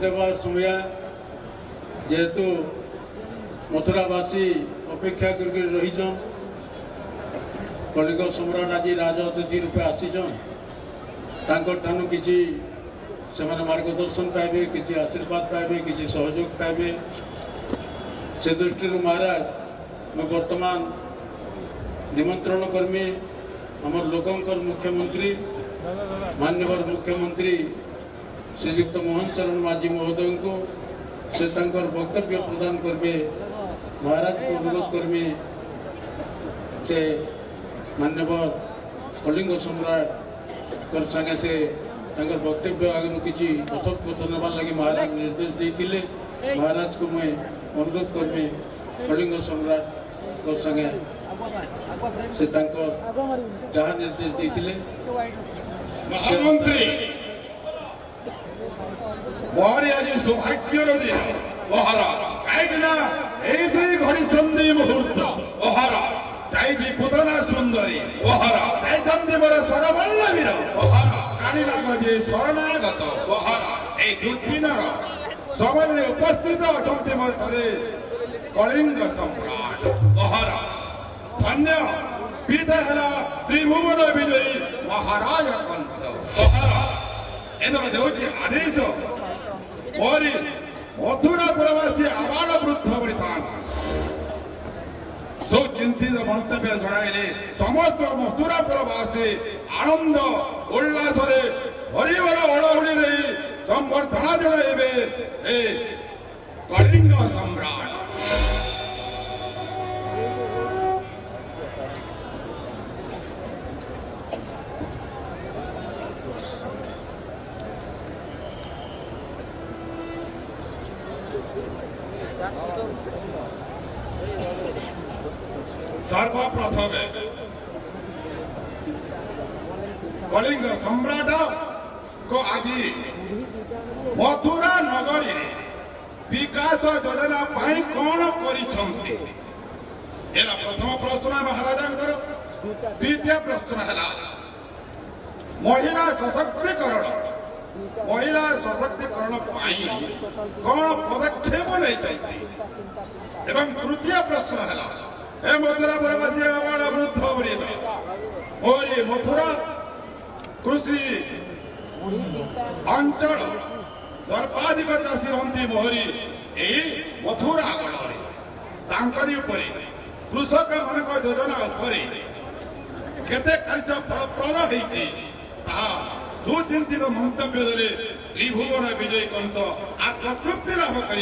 देवा समय जेहेतु मथुरावासी अपेक्षा करके रहीछन कलिंग सम्राट आज राज अतिथि रूपे आसीछन ठानु किसी से मार्गदर्शन पाइबे किसी आशीर्वाद पाइबे किसी सहयोग पाइबे से दृष्टि महाराज मैं वर्तमान निमंत्रण कर्मी आम लोकंकर मुख्यमंत्री माननीय मुख्यमंत्री श्रीजुक्त मोहन चरण माझी महोदय को से वक्तव्य प्रदान करबे महाराज को अनुरोध करमी से माननीय कलिंग सम्राट कर संगे से वक्तव्य आगे किसी कथोपकथन होबार लगी महाराज निर्देश देते महाराज को मैं अनुरोध करमी कलिंग सम्राट कर संगे से जहाँ निर्देश देते महामंत्री मोहरी आज सौभाग्यर दिन महाराज कहीं घड़ी संधि मुहूर्त महाराज जाइबी पुतना सुंदरी महाराज जाइछन्ति मोर सरवल्लभीर महाराज काणीलाग जे शरणागत महाराज ए दुर्दिनर समय उपस्थित अछन्ति मोर घरे कलिंग सम्राट महाराज धन्य पीता हेला त्रिभुवन विजयी महाराज कंस महाराज एदर देउछि आदेश मोरी मथुरा प्रवासी आबाल वृद्ध वृतान सुचिंतित मंतव्य जणाइले समस्त मथुरा प्रवासी आनंद उल्लास हरिवर ओळहुड़ी संबर्धना जणाइबे ए कलिंग सम्राट सर्वप्रथम कलिंग सम्राट को आज मथुरा नगरी विकास योजना पाई कौन करिछंती एला प्रथम प्रश्न महाराजंकर द्वितीय प्रश्न है महिला सशक्तिकरण पाई कौन पदक्षेप नहीं एवं तृतीय प्रश्न है हे मथुरा प्रवासी आबाल वृद्ध वृद्ध मोरी मथुरा कृषि अंचल सर्वाधिक चाषी रही मोहरी यही मथुरा गणरे तांकरी उपरे कृषक मान योजना उपरे केते कार्य फलप्रद होती सुचिंतित मंतव्य दे त्रिभुवन विजयी कंस आत्मतृप्ति लाभ कर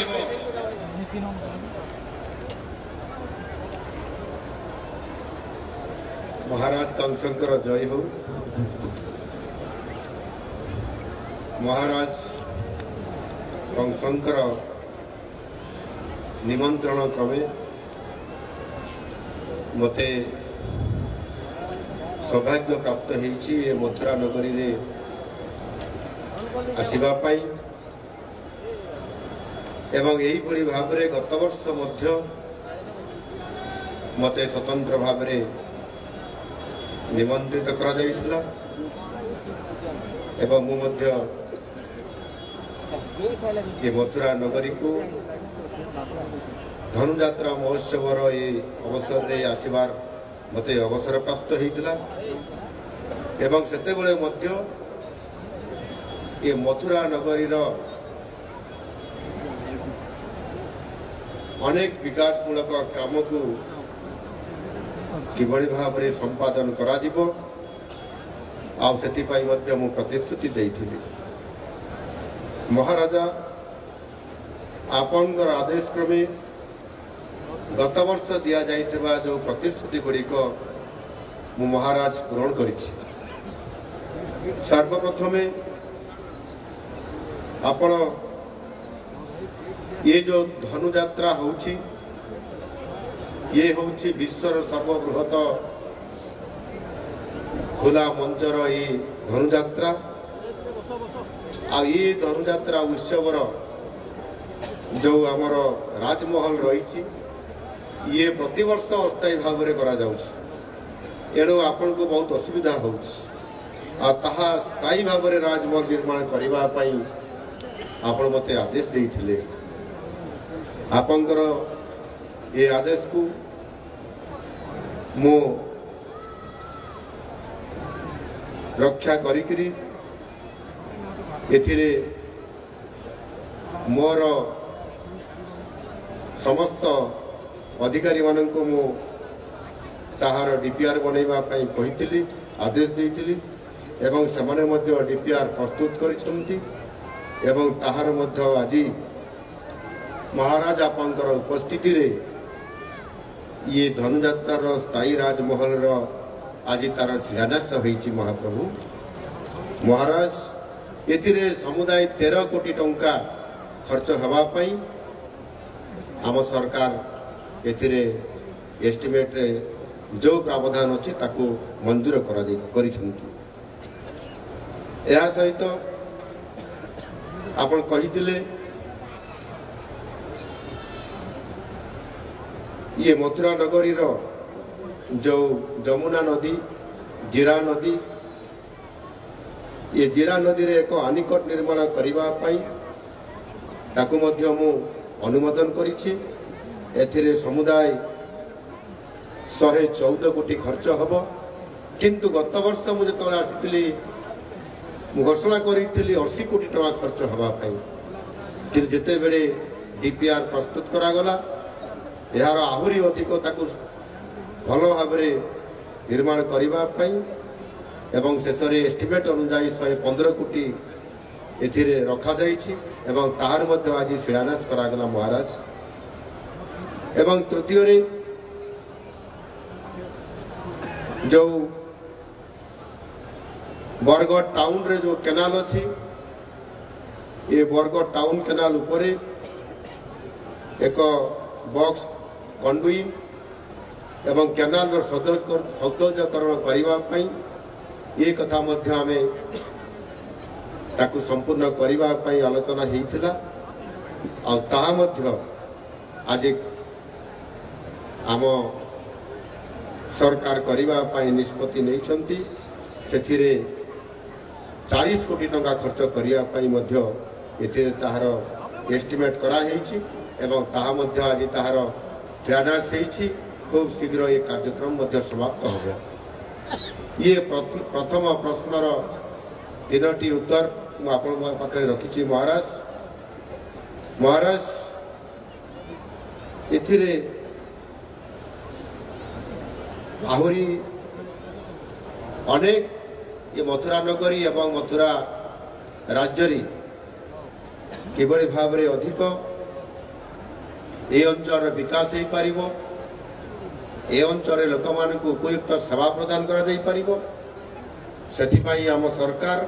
महाराज कंसंकर जय हो। महाराज कंसंकर निमंत्रण क्रमे मते सौभाग्य प्राप्त होइछि ए मथुरा नगरी रे आसीबा पाई एवं यही परि भाव रे गत वर्ष मध्य मते स्वतंत्र भाव रे निमंत्रित करा जाइथिला एवं मु मध्य ये मथुरा नगरी को धनुजात्रा महोत्सव ये अवसर रे आसीबार मते अवसर प्राप्त होइथिला एवं सेते बेले मध्य ये मथुरा नगरी रो अनेक विकासमूलक काम को किभली भाव में संपादन करा जिवो आ सेतिपाई मध्य मु प्रतिश्रुति देइथिली महाराजा आपनकर आदेश क्रमे गत वर्ष दिया जाइथिबा जो प्रतिश्रुति गुड़िक मु महाराज पूरण करिछि। सर्वप्रथमे आपण ये जो धनुजात्रा होछि ये होछि विश्वर सर्वबृहत खुला मंचर ये धनुजात्रा आ ये धनुजात्रा उत्सवर जो आमर राजमहल रही ये प्रतिवर्ष अस्थायी भाव में करा जाउछि एणु आपण को बहुत असुविधा होछि आ ताहा स्थायी भाव में राजमहल निर्माण करबा पई ଆପଣ ମୋତେ ଆଦେଶ ଦେଇଥିଲେ। ଆପଣଙ୍କର ଏ ଆଦେଶକୁ ମୁଁ ରକ୍ଷା କରିକିରି ଏଥିରେ ମୋର ସମସ୍ତ ଅଧିକାରୀମାନଙ୍କୁ ମୁଁ ତାହାର DPR ବନେଇବା ପାଇଁ କହିଥିଲି, ଆଦେଶ ଦେଇଥିଲି ଏବଂ ସେମାନେ ମଧ୍ୟ DPR ପ୍ରସ୍ତୁତ କରିଛନ୍ତି ଏବଂ ତାହାର ମଧ୍ୟ ଆଜି ମହାରାଜ ଆପଣଙ୍କର ଉପସ୍ଥିତିରେ ଇଏ ଧନୁଯାତ୍ରାର ସ୍ଥାୟୀ ରାଜମହଲର ଆଜି ତାର ଶିଳାନ୍ୟାସ ହୋଇଛି। ମହାପ୍ରଭୁ ମହାରାଜ ଏଥିରେ ସମୁଦାୟ 13 କୋଟି ଟଙ୍କା ଖର୍ଚ୍ଚ ହେବା ପାଇଁ ଆମ ସରକାର ଏଥିରେ ଏଷ୍ଟିମେଟ୍ରେ ଯେଉଁ ପ୍ରାବଧାନ ଅଛି ତାକୁ ମଞ୍ଜୁର କରିଛନ୍ତି। ଏହା ସହିତ ଆପଣ କହିଥିଲେ ଇଏ ମଥୁରା ନଗରୀର ଯେଉଁ ଯମୁନା ନଦୀ, ଜିରା ନଦୀ, ଏ ଜିରା ନଦୀରେ ଏକ ଆନିକଟ ନିର୍ମାଣ କରିବା ପାଇଁ ତାକୁ ମଧ୍ୟ ମୁଁ ଅନୁମୋଦନ କରିଛି। ଏଥିରେ ସମୁଦାୟ 114 କୋଟି ଖର୍ଚ୍ଚ ହେବ। କିନ୍ତୁ ଗତ ବର୍ଷ ମୁଁ ଯେତେବେଳେ ଆସିଥିଲି ମୁଁ ଘୋଷଣା କରିଥିଲି 80 କୋଟି ଟଙ୍କା ଖର୍ଚ୍ଚ ହେବା ପାଇଁ। କିନ୍ତୁ ଯେତେବେଳେ DPR ପ୍ରସ୍ତୁତ କରାଗଲା ଏହାର ଆହୁରି ଅଧିକ ତାକୁ ଭଲ ଭାବରେ ନିର୍ମାଣ କରିବା ପାଇଁ ଏବଂ ଶେଷରେ ଏଷ୍ଟିମେଟ୍ ଅନୁଯାୟୀ 115 କୋଟି ଏଥିରେ ରଖାଯାଇଛି ଏବଂ ତାହାର ମଧ୍ୟ ଆଜି ଶିଳାନ୍ୟାସ କରାଗଲା ମହାରାଜ। ଏବଂ ତୃତୀୟରେ ଯେଉଁ ବରଗଡ଼ ଟାଉନରେ ଯେଉଁ କେନାଲ ଅଛି ଏ ବରଗଡ଼ ଟାଉନ କେନାଲ ଉପରେ ଏକ ବକ୍ସ କଣ୍ଡୁଇ ଏବଂ କେନାଲର ସୌନ୍ଦର୍ଯ୍ୟକରଣ କରିବା ପାଇଁ ଏ କଥା ମଧ୍ୟ ଆମେ ତାକୁ ସମ୍ପୂର୍ଣ୍ଣ କରିବା ପାଇଁ ଆଲୋଚନା ହେଇଥିଲା ଆଉ ତାହା ମଧ୍ୟ ଆଜି ଆମ ସରକାର କରିବା ପାଇଁ ନିଷ୍ପତ୍ତି ନେଇଛନ୍ତି। ସେଥିରେ 40 କୋଟି ଟଙ୍କା ଖର୍ଚ୍ଚ କରିବା ପାଇଁ ମଧ୍ୟ ଏଥିରେ ତାହାର ଏଷ୍ଟିମେଟ୍ କରାହେଇଛି ଏବଂ ତାହା ମଧ୍ୟ ଆଜି ତାହାର ଶିଳାନ୍ୟାସ ହେଇଛି। ଖୁବ୍ ଶୀଘ୍ର ଏ କାର୍ଯ୍ୟକ୍ରମ ମଧ୍ୟ ସମାପ୍ତ ହେବ। ଇଏ ପ୍ରଥମ ପ୍ରଶ୍ନର 3ଟି ଉତ୍ତର ମୁଁ ଆପଣଙ୍କ ପାଖରେ ରଖିଛି ମହାରାଜ। ଏଥିରେ ଆହୁରି ଅନେକ ଏ ମଥୁରା ନଗରୀ ଏବଂ ମଥୁରା ରାଜ୍ୟରେ କିଭଳି ଭାବରେ ଅଧିକ ଏ ଅଞ୍ଚଳର ବିକାଶ ହୋଇପାରିବ, ଏ ଅଞ୍ଚଳରେ ଲୋକମାନଙ୍କୁ ଉପଯୁକ୍ତ ସେବା ପ୍ରଦାନ କରାଯାଇପାରିବ, ସେଥିପାଇଁ ଆମ ସରକାର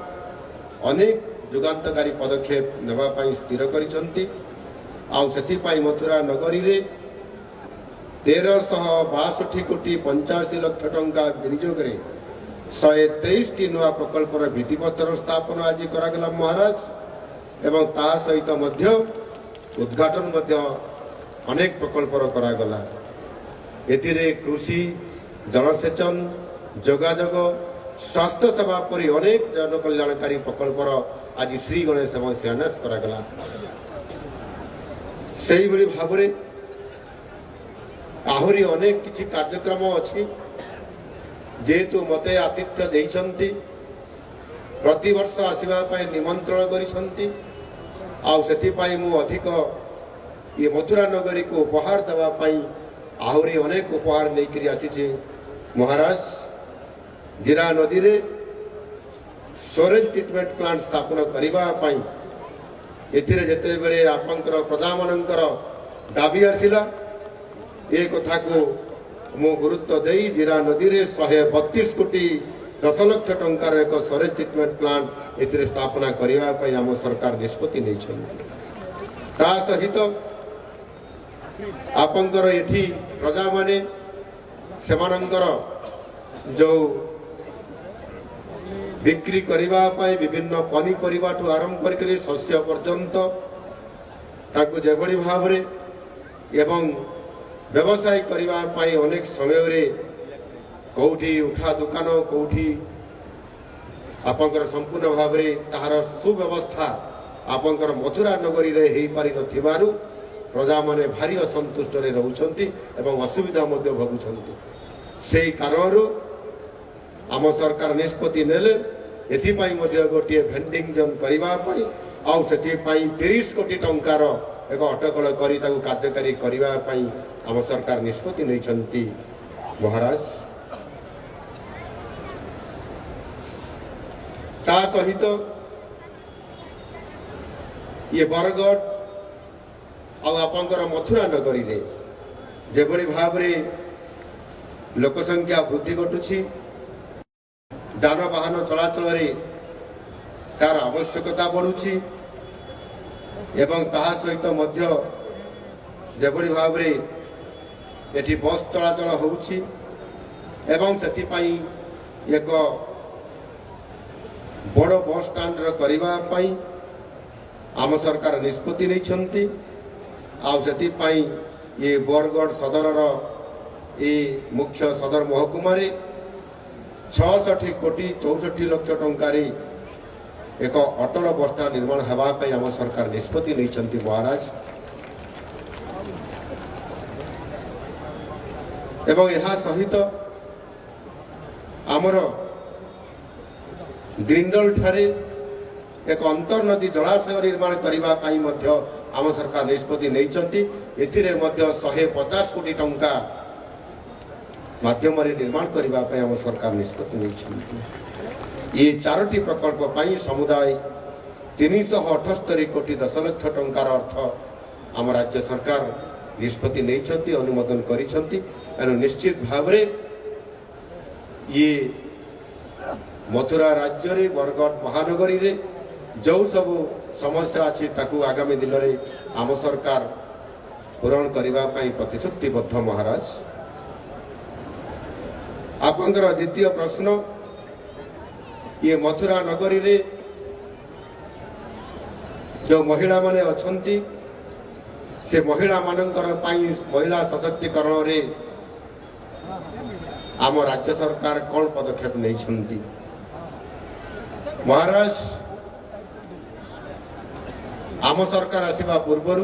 ଅନେକ ଯୁଗାନ୍ତକାରୀ ପଦକ୍ଷେପ ନେବା ପାଇଁ ସ୍ଥିର କରିଛନ୍ତି। ଆଉ ସେଥିପାଇଁ ମଥୁରା ନଗରୀରେ 1362 କୋଟି 85 ଲକ୍ଷ ଟଙ୍କା ବିନିଯୋଗରେ 123ଟି ନୂଆ ପ୍ରକଳ୍ପର ଭିତ୍ତିପତ୍ର ସ୍ଥାପନ ଆଜି କରାଗଲା ମହାରାଜ ଏବଂ ତା ସହିତ ମଧ୍ୟ ଉଦ୍ଘାଟନ ମଧ୍ୟ ଅନେକ ପ୍ରକଳ୍ପର କରାଗଲା। ଏଥିରେ କୃଷି, ଜଳସେଚନ, ଯୋଗାଯୋଗ, ସ୍ୱାସ୍ଥ୍ୟ ସେବା ପରି ଅନେକ ଜନକଲ୍ୟାଣକାରୀ ପ୍ରକଳ୍ପର ଆଜି ଶ୍ରୀ ଗଣେଶ ଏବଂ ଶିଳାନ୍ୟାସ କରାଗଲା। ସେହିଭଳି ଭାବରେ ଆହୁରି ଅନେକ କିଛି କାର୍ଯ୍ୟକ୍ରମ ଅଛି। ଯେହେତୁ ମୋତେ ଆତିଥ୍ୟ ଦେଇଛନ୍ତି, ପ୍ରତିବର୍ଷ ଆସିବା ପାଇଁ ନିମନ୍ତ୍ରଣ କରିଛନ୍ତି ଆଉ ସେଥିପାଇଁ ମୁଁ ଅଧିକ ଏ ମଥୁରା ନଗରୀକୁ ଉପହାର ଦେବା ପାଇଁ ଆହୁରି ଅନେକ ଉପହାର ନେଇକରି ଆସିଛି ମହାରାଜ। ଜିରା ନଦୀରେ ସ୍ୱେରେଜ ଟ୍ରିଟମେଣ୍ଟ ପ୍ଲାଣ୍ଟ ସ୍ଥାପନ କରିବା ପାଇଁ ଏଥିରେ ଯେତେବେଳେ ଆପଣଙ୍କର ପ୍ରଜାମାନଙ୍କର ଦାବି ଆସିଲା ଏ କଥାକୁ ମୁଁ ଗୁରୁତ୍ୱ ଦେଇ ଜିରା ନଦୀରେ 132 କୋଟି 10 ଲକ୍ଷ ଟଙ୍କାର ଏକ ସ୍ୱେରେଜ ଟ୍ରିଟମେଣ୍ଟ ପ୍ଲାଣ୍ଟ ଏଥିରେ ସ୍ଥାପନା କରିବା ପାଇଁ ଆମ ସରକାର ନିଷ୍ପତ୍ତି ନେଇଛନ୍ତି। ତା ସହିତ ଆପଣଙ୍କର ଏଠି ପ୍ରଜାମାନେ ସେମାନଙ୍କର ଯେଉଁ ବିକ୍ରି କରିବା ପାଇଁ ବିଭିନ୍ନ ପନିପରିବାଠୁ ଆରମ୍ଭ କରିକରି ଶସ୍ୟ ପର୍ଯ୍ୟନ୍ତ ତାକୁ ଯେଭଳି ଭାବରେ ଏବଂ ବ୍ୟବସାୟ କରିବା ପାଇଁ ଅନେକ ସମୟରେ କେଉଁଠି ଉଠା ଦୋକାନ, କେଉଁଠି ଆପଣଙ୍କର ସମ୍ପୂର୍ଣ୍ଣ ଭାବରେ ତାହାର ସୁବ୍ୟବସ୍ଥା आपणकर मथुरा नगरी रे हेई पारि नथिबारु प्रजा माने भारी असंतुष्ट रे रहउछंती एवं असुविधा मध्य भगुछंती सेही कारणरू आम सरकार निष्पत्ति नेले एथिपाई मध्य गोटे भेंडिंग जोन करिबा पई आउ सेथिपाई 30 कोटी टंकार एक अटकल करी ताकू कार्यकारी करिबा पई आम सरकार निष्पत्ति नैछंती महाराज ता सहित ये बरगढ़ आपर मथुरा नगरी रे जेभली भाव रे लोक संख्या वृद्धि घटुछि जानवाहन चलाचल रे तार आवश्यकता बढ़ुछि एवं ताहा सहित मध्य जेभली भाव रे एठी बस चलाचल होउछि एवं सेति पई एक बड़ बस स्टैंड र करिबा पई आम सरकार निष्पत्ति नैछंती आउ सेति पई ये बरगढ़ सदर रो ये मुख्य सदर महकुमा रे 66 कोटी 64 लाख टंका रे एक अटल बस स्टैंड निर्माण हेबा पई आम सरकार निष्पत्ति नैछंती महाराज एवं यहा सहित आमर ग्रिंडल ठारे एक अंतर्नदी जलाशय निर्माण करबा पई मध्य आम सरकार निष्पत्ति नैछंती एथिरे मध्य 150 कोटी टंका माध्यम निर्माण करबा पई आम सरकार निष्पत्ति नैछंती ये चारोटी प्रकल्प पई समुदाय 378 कोटी 10 लाख टंकार अर्थ आम राज्य सरकार निष्पत्ति नैछंती अनुमोदन करिछंती एनु निश्चित भाव रे ये मथुरा राज्य रे बरगढ़ महानगरी रे जो सब समस्या अच्छी ताकू आगामी दिन रे आम सरकार पूरण करबा पई प्रतिश्रुतिबद्ध महाराज आपनकर द्वितीय प्रश्न ये मथुरा नगरी रे जो महिला माने अछंती से महिला मानकर पई महिला सशक्तिकरण रे आम राज्य सरकार कौन पदक्षेप नहीं महाराज आम सरकार आसवा पूर्वर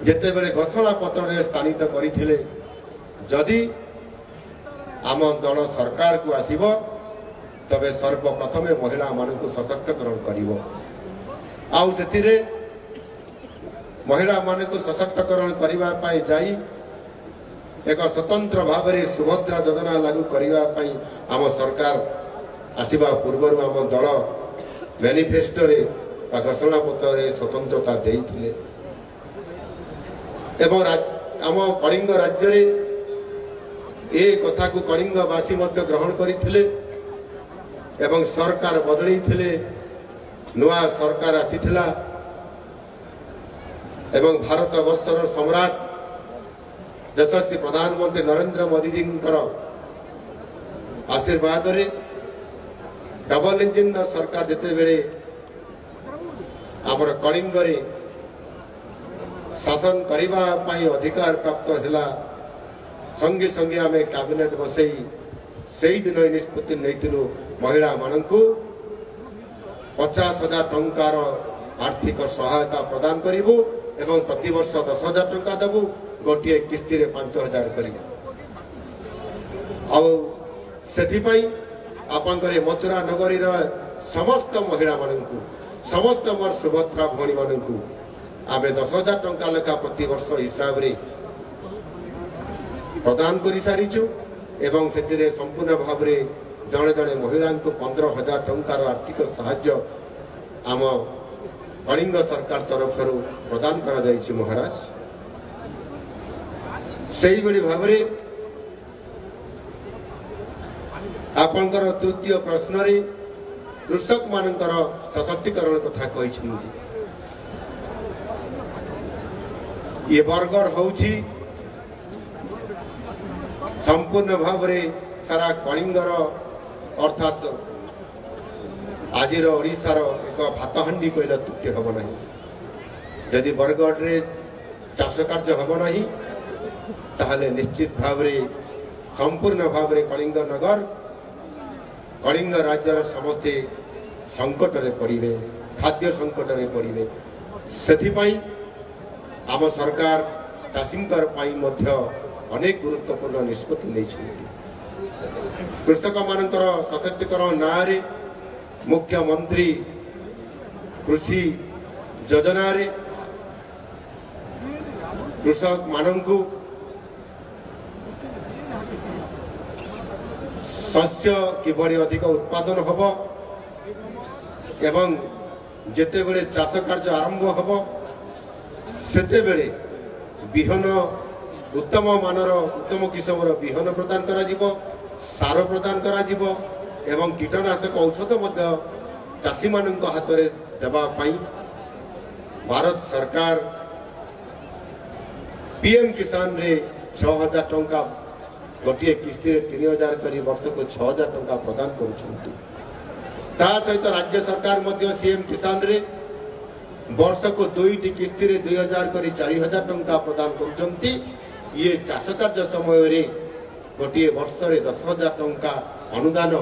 जिते बड़े घोषणा पत्र स्थानित करथिले जदि आम दल सरकार को आसीब तबे सर्वप्रथम महिला मानक सशक्तकरण करिवो आउ सेथिरे महिला मानक सशक्तकरण करबा पाई जाई एक स्वतंत्र भाव में सुभद्रा योजना लागू करने आम सरकार आसवा पूर्वर आम दल मैनिफेस्टो रे घोषणा पत्र स्वतंत्रता देइथिले एवं आम कलिंग राज्य रे ए कथा को कलिंगवासी मध्य ग्रहण करथिले एवं सरकार बदलैथिले नुआ सरकार आसीथिला एवं भारत वर्षर सम्राट यशस्वी प्रधानमंत्री नरेंद्र मोदी जी आशीर्वाद रे डबल इंजिन सरकार जिते बेले आमर कलिंग रे शासन करबा पई अधिकार प्राप्त हैला संगे संगे आम कैबिनेट बसई से दिन निष्पत्ति नैथिलु महिला मानकु 50,000 टंकार आर्थिक सहायता प्रदान करिवु एवं प्रति वर्ष 10,000 टंका देबु गोटे किस्ती रे 5,000 करिवु आउ सेथिपई आपनकर मथुरा नगरी रा समस्त महिला मानकु समस्त मोर सुभद्रा भणी मानकु आमे 10,000 टंका लेखा प्रति वर्ष हिसाब रे प्रदान करि सारिछु एवं सेतिरे संपूर्ण भाव रे जणे जणे महिला को 15,000 टंकार आर्थिक सहायता आम कलिंग सरकार तरफ प्रदान करा जाइछि महाराज सही बड़ी भाव रे आपनकर तृतीय प्रश्न रे कृषक मानकर सशक्तिकरण कथा कहिछन्ती ये बरगढ़ होउछि संपूर्ण भाव रे सारा कलिंगर अर्थात आजिर ओडिशार एक भातहांडी कहला त्रुटि हम ना यदि बरगढ़ रे चाष कार्य हम ना ताहले निश्चित भाव रे संपूर्ण भाव रे कलिंग नगर कलिंग राज्यर समस्ते संकट रे पड़े ଖାଦ୍ୟ ସଙ୍କଟରେ ପଡ଼ିବେ। ସେଥିପାଇଁ ଆମ ସରକାର ଚାଷୀଙ୍କର ପାଇଁ ମଧ୍ୟ ଅନେକ ଗୁରୁତ୍ୱପୂର୍ଣ୍ଣ ନିଷ୍ପତ୍ତି ନେଇଛନ୍ତି। କୃଷକମାନଙ୍କର ସଶକ୍ତିକରଣ ନାଁରେ ମୁଖ୍ୟମନ୍ତ୍ରୀ କୃଷି ଯୋଜନାରେ କୃଷକମାନଙ୍କୁ ଶସ୍ୟ କିଭଳି ଅଧିକ ଉତ୍ପାଦନ ହେବ ଏବଂ ଯେତେବେଳେ ଚାଷ କାର୍ଯ୍ୟ ଆରମ୍ଭ ହେବ ସେତେବେଳେ ବିହନ ଉତ୍ତମ ମାନର ଉତ୍ତମ କିସମର ବିହନ ପ୍ରଦାନ କରାଯିବ, ସାର ପ୍ରଦାନ କରାଯିବ ଏବଂ କୀଟନାଶକ ଔଷଧ ମଧ୍ୟ ଚାଷୀମାନଙ୍କ ହାତରେ ଦେବା ପାଇଁ ଭାରତ ସରକାର PM କିଷାନରେ 6,000 ଟଙ୍କା ଗୋଟିଏ କିସ୍ତିରେ 3,000 କରି ବର୍ଷକୁ 6,000 ଟଙ୍କା ପ୍ରଦାନ କରୁଛନ୍ତି। ତା ସହିତ ରାଜ୍ୟ ସରକାର ମଧ୍ୟ CM କିଷାନରେ ବର୍ଷକୁ 2ଟି କିସ୍ତିରେ 2,000 କରି 4,000 ଟଙ୍କା ପ୍ରଦାନ କରୁଛନ୍ତି। ଇଏ ଚାଷ କାର୍ଯ୍ୟ ସମୟରେ ଗୋଟିଏ ବର୍ଷରେ 10,000 ଟଙ୍କା ଅନୁଦାନ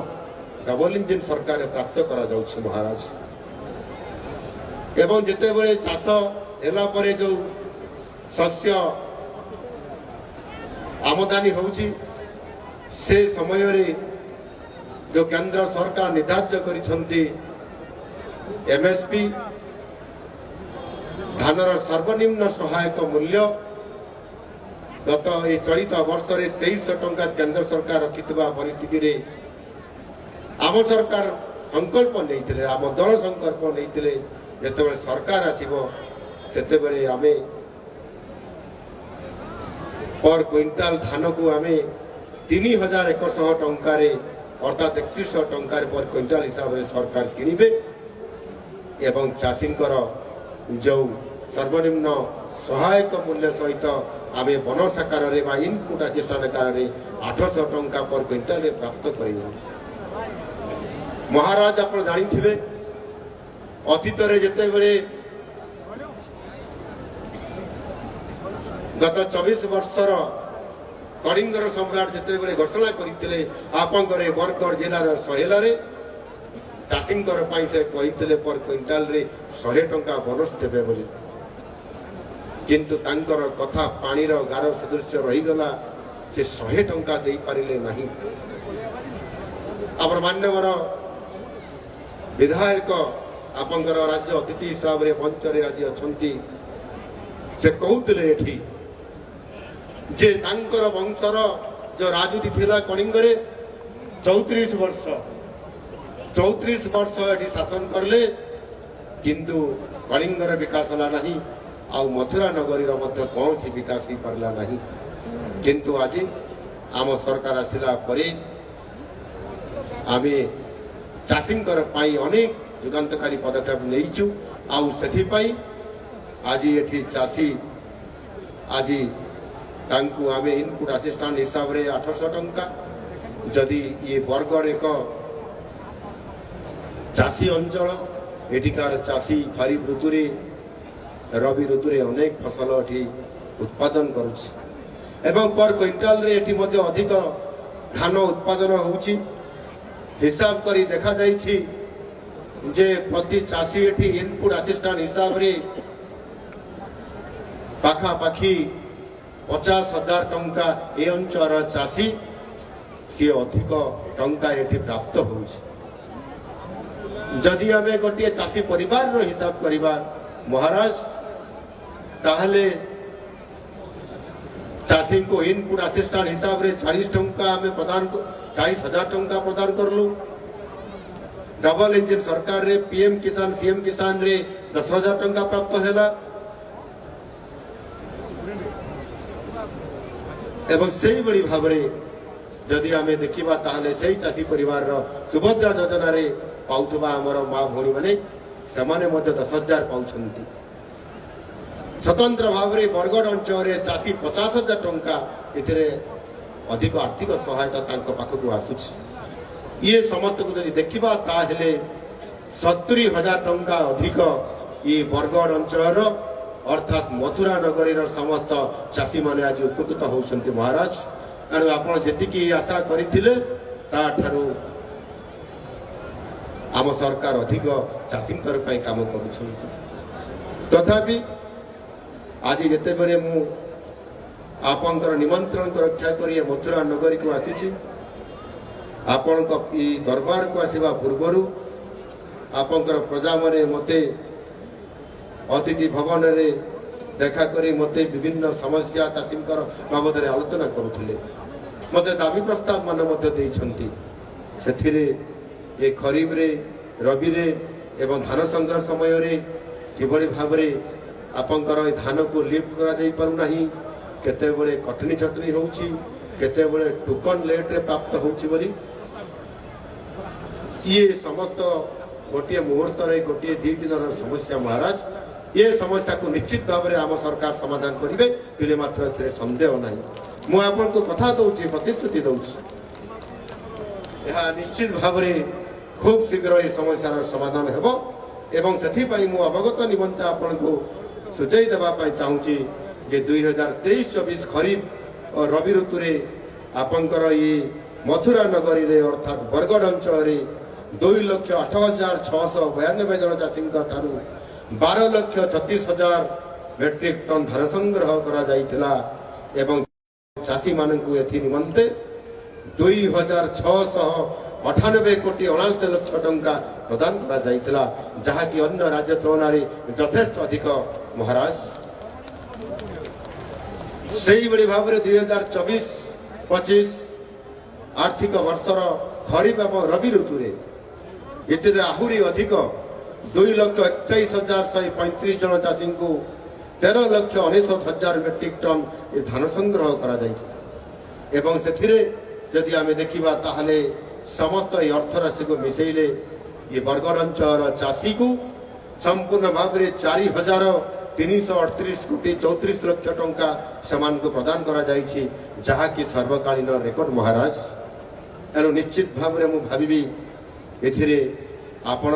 ଡବଲ ଇଞ୍ଜିନ ସରକାର ପ୍ରାପ୍ତ କରାଯାଉଛି ମହାରାଜ। ଏବଂ ଯେତେବେଳେ ଚାଷ ହେଲା ପରେ ଯେଉଁ ଶସ୍ୟ ଆମଦାନୀ ହେଉଛି ସେ ସମୟରେ ଯେଉଁ କେନ୍ଦ୍ର ସରକାର ନିର୍ଦ୍ଧାର୍ଯ୍ୟ କରିଛନ୍ତି MSP ଧାନର ସର୍ବନିମ୍ନ ସହାୟକ ମୂଲ୍ୟ ଗତ ଏହି ଚଳିତ ବର୍ଷରେ 2300 ଟଙ୍କା କେନ୍ଦ୍ର ସରକାର ରଖିଥିବା ପରିସ୍ଥିତିରେ ଆମ ସରକାର ସଂକଳ୍ପ ନେଇଥିଲେ, ଆମ ଦଳ ସଂକଳ୍ପ ନେଇଥିଲେ ଯେତେବେଳେ ସରକାର ଆସିବ ସେତେବେଳେ ଆମେ पर क्विंटाल धान को आम 3,100 टंकार अर्थात 3100 टंकार पर क्विंटाल हिसाब से सरकार किणवे एवं चाषी जो सर्वनिम्न सहायक मूल्य सहित आम बोनस आकार इनपुट असिस्टेंट आकार 800 टंका पर क्विंटाल प्राप्त कर महाराज आप जानी अतीत जिते बड़े गत 24 वर्षर कलिंगर सम्राट जिते बड़े घोषणा करते आपंकर बरगढ़ जिलार सहेलारे चाषींकर से कहते पर क्विंटाल रे 100 टंका बोनस देवे बोली किंतु तांकर कथा पानीर गार सदृश रहीगला से 100 टंका दे पारिले नहीं। आपर मान्यवर विधायक आपंकर राज्य अतिथि हिसाब से मंच रे आज अछंती से कहते एठी जे तांकर वंशर जो राजनीति थिला कलिंगरे 34 वर्ष एठी शासन करले किंतु कलिंगर विकास होला नहीं आ मथुरा नगरीर मध्य कौन सी विकास ही पारला नहीं किंतु आज आम सरकार आसिला परे आमे चाषींकर पाई अनेक जुगान्तकारी पदक्षेप नहींचु आउ सेथि पाई आज एठी चाषी आज तांकु आमे इनपुट असिस्टेंट हिसाब रे 800 टंका जदि ये बरगढ़ एक चाषी अंचल एटिकार चाषी खरीफ ऋतु रे रवि ऋतु रे अनेक फसल एठी उत्पादन करुछि एवं पर क्विंटाल रे एठी मध्ये अधिक धान उत्पादन होउछि हिसाब करी देखा जाइछि जे प्रति चाषी एठी इनपुट असिस्टेंट हिसाब रे पाखा पाखी 50,000 टंका ए अंचल चाषी सी अधिक टंका एठी प्राप्त होउछि जदि आमे गोटे चाषी परिवार रो हिसाब करिबा महाराज ताहले चाषी को इनपुट असिस्टेंट हिसाब रे 40 टंका आमे प्रदान 40,000 टंका प्रदान करलु डबल इंजिन सरकार रे PM किसान CM किसान रे 10,000 टंका प्राप्त हैला एवं से बड़ी भाव रे जदि आमे देखिबा ताहले सेही चाषी परिवार रो सुभद्रा योजना रे पाउथबा हमर मां भोणी माने समाने मध्ये 10,000 पाउछंती स्वतंत्र भाव रे बरगढ़ अंचल रे चाषी 50,000 टंका इतरे अधिक आर्थिक सहायता तांको पाखकु आसुछि ये समस्त को जदि देखिबा ताहले 70,000 टंका अधिक ये बरगढ़ अंचल रो अर्थात मथुरा नगरी समस्त चाषी माने आज उपकृत होउछंती महाराज एणु आपण जेतिकी आशा करिथिले ता ठारू आम सरकार अधिक चाषी काम कर तथापि आज जिते बड़े मु आपंकर निमंत्रण को रक्षा कर मथुरा नगरी को आसी आपण दरबार को आसवा पूर्वर आपंकर प्रजा माने मते अतिथि भवन रे देखा करी मते विभिन्न समस्या चाषी बाबद आलोचना करुले मते दाबी प्रस्ताव मान ये खरीफ रे रबी रे एवं धान संग्रह समय रे किभली भाव आपंकर धान को लिफ्ट करा जाई पारु नाही केते बळे कटनी छटनी होउची केते बळे टोकन लेट रे प्राप्त होउची बोली ये समस्त गोटे मुहूर्त रे गोटे दी दिन समस्या महाराज ये समस्या को निश्चित भाव में आम सरकार समाधान करेंगे तिले मात्र एथिरे संदेह ना मु आपन को कथा दउची प्रतिश्रुति दउची यह निश्चित भाव में खूब शीघ्र ये समस्यार समाधान हेबो एवं सेथि पई मु अवगत निमंते आपन को सूचई देबा पई चाहूची जे 2023-24 खरीफ और रबी ऋतु रे आपनकर ये मथुरा नगरी रे अर्थात बरगढ़ अंचल रे 2,08,692 जन चाषी 12,36,000 मेट्रिक टन धान संग्रह करा जाइथिला एवं चाषी मानकु एथि निमंते 2,698 कोटी 79 लक्ष टंका प्रदान करा जाइथिला जहा कि अन्य राज्य तुलना रे यथेष्ट अधिक महाराज सेही बड़ी भाव रे 2024-25 आर्थिक वर्षर खरीफ एवं रबी ऋतु रे इतरे आहुरी अधिक 2,21,135 जन चाषी को 13,19,000 मेट्रिक टन धान संग्रह करा एवं से जदि आम देखा ताहले समस्त ये अर्थ राशि को मिसेले ये बरगढ़ अंचल चाषी को संपूर्ण भाव में 4,338 कोटी 34 लक्ष टंका समान को प्रदान करा जाइछि जहा कि सर्वकालीन रेकर्ड महाराज एनु निश्चित भाव में मु भाबी एथिरे आपण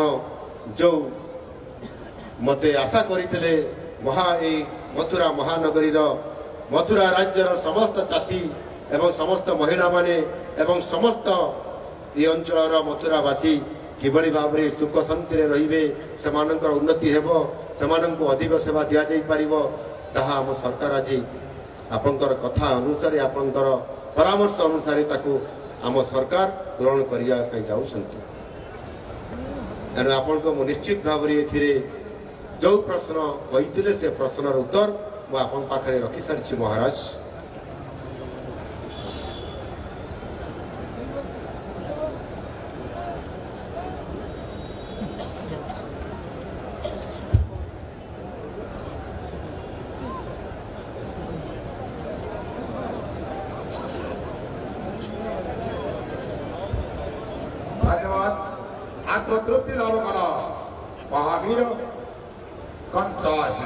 जो मते आशा करते मथुरा महानगरी मथुरा राज्यर समस्त चाषी एवं समस्त महिला माने एवं समस्त ये अंचल मथुरावासी किभली भाव में सुख शांति रे सेमानंकर उन्नति हेबो सेमानंको अधिक सेवा दिया जाई पारिबो ताहा हम सरकार आज आपनकर कथा अनुसार आपनकर परामर्श अनुसार ताकू आम सरकार ग्रहण करिया पई जाउछंती एनु आपन को निश्चित भाव में जो प्रश्न कही से प्रश्नर उत्तर मु आपन पाखरे रखी सारी महाराज आत्मतृप्ति लाभ करा महावीर कंसास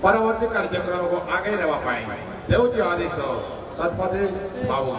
परवर्ती कार्यक्रम को आगे नेवा पाएंगे देवती आदेश सतपथे बाबू